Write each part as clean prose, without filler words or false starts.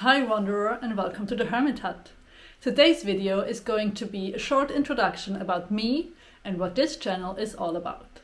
Hi Wanderer, and welcome to the Hermit Hut. Today's video is going to be a short introduction about me and what this channel is all about.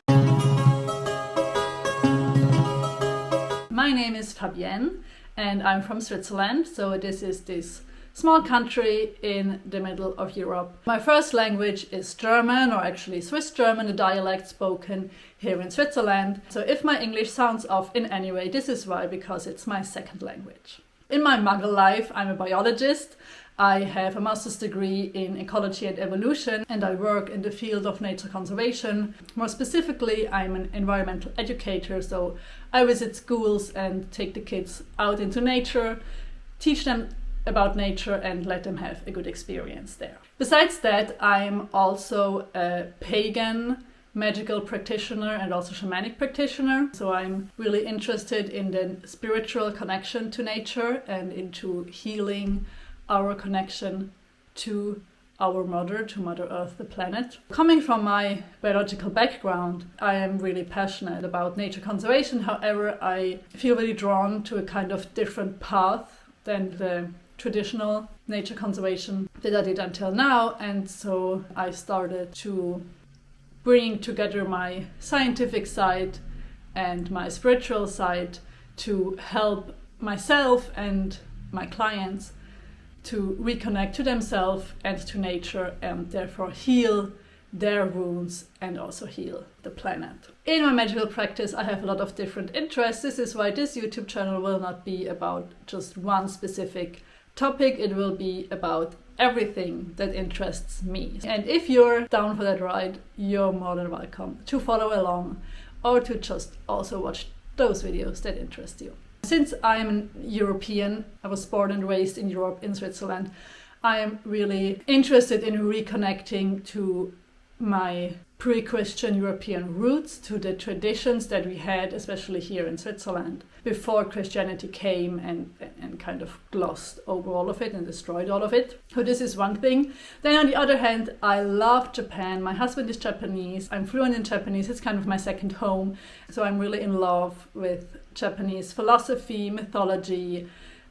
My name is Fabienne and I'm from Switzerland, so this is this small country in the middle of Europe. My first language is German, or actually Swiss German, the dialect spoken here in Switzerland. So if my English sounds off in any way, this is why, because it's my second language. In my muggle life, I'm a biologist. I have a master's degree in ecology and evolution, and I work in the field of nature conservation. More specifically, I'm an environmental educator, so I visit schools and take the kids out into nature, teach them about nature and let them have a good experience there. Besides that, I'm also a pagan magical practitioner and also shamanic practitioner. So I'm really interested in the spiritual connection to nature and into healing our connection to our mother, to Mother Earth, the planet. Coming from my biological background, I am really passionate about nature conservation. However, I feel really drawn to a kind of different path than the traditional nature conservation that I did until now. And so I started to bring together my scientific side and my spiritual side to help myself and my clients to reconnect to themselves and to nature, and therefore heal their wounds and also heal the planet. In my magical practice, I have a lot of different interests. This is why this YouTube channel will not be about just one specific topic. It will be about everything that interests me. And if you're down for that ride, you're more than welcome to follow along or to just also watch those videos that interest you. Since I'm European, I was born and raised in Europe, in Switzerland, I am really interested in reconnecting to my pre-Christian European roots, to the traditions that we had, especially here in Switzerland, before Christianity came and kind of glossed over all of it and destroyed all of it. So this is one thing. Then on the other hand, I love Japan. My husband is Japanese. I'm fluent in Japanese. It's kind of my second home. So I'm really in love with Japanese philosophy, mythology,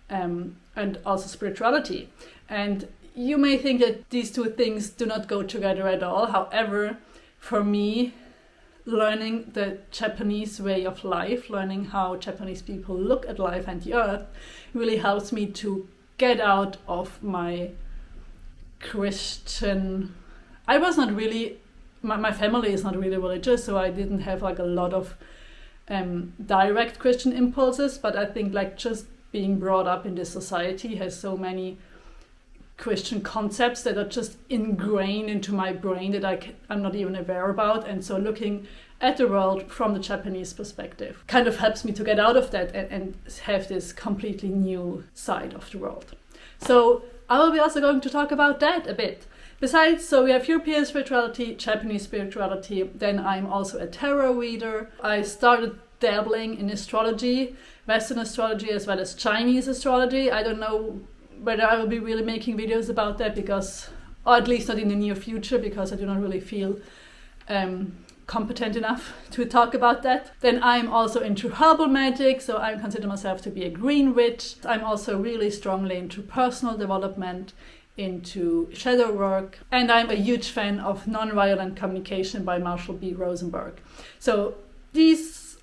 and also spirituality. And you may think that these two things do not go together at all. However, for me, learning the Japanese way of life, learning how Japanese people look at life and the earth, really helps me to get out of my Christian... I was not really... My family is not really religious, so I didn't have like a lot of direct Christian impulses, but I think like just being brought up in this society has so many Christian concepts that are just ingrained into my brain that I'm not even aware about. And so looking at the world from the Japanese perspective kind of helps me to get out of that and have this completely new side of the world. So I will be also going to talk about that a bit. Besides, so we have European spirituality, Japanese spirituality, then I'm also a tarot reader. I started dabbling in astrology, Western astrology as well as Chinese astrology. I don't know whether I will be really making videos about that because, or at least not in the near future, because I do not really feel competent enough to talk about that. Then I'm also into herbal magic, so I consider myself to be a green witch. I'm also really strongly into personal development, into shadow work, and I'm a huge fan of nonviolent communication by Marshall B. Rosenberg. So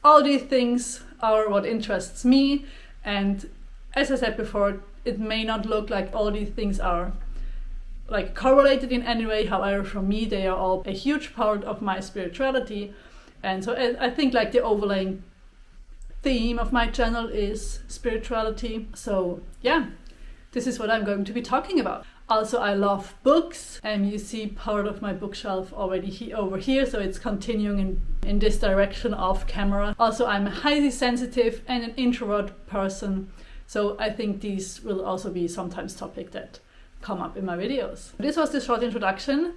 all these things are what interests me, and as I said before, it may not look like all these things are like correlated in any way. However, for me, they are all a huge part of my spirituality. And so I think like the overlaying theme of my channel is spirituality. So yeah, this is what I'm going to be talking about. Also, I love books, and you see part of my bookshelf already over here, so it's continuing in this direction off camera. Also, I'm a highly sensitive and an introvert person, so I think these will also be sometimes topics that come up in my videos. This was the short introduction.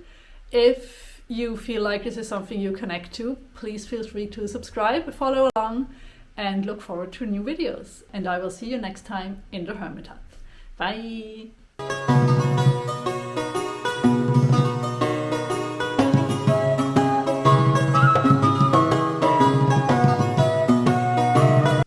If you feel like this is something you connect to, please feel free to subscribe, follow along, and look forward to new videos. And I will see you next time in the Hermit Hut. Bye!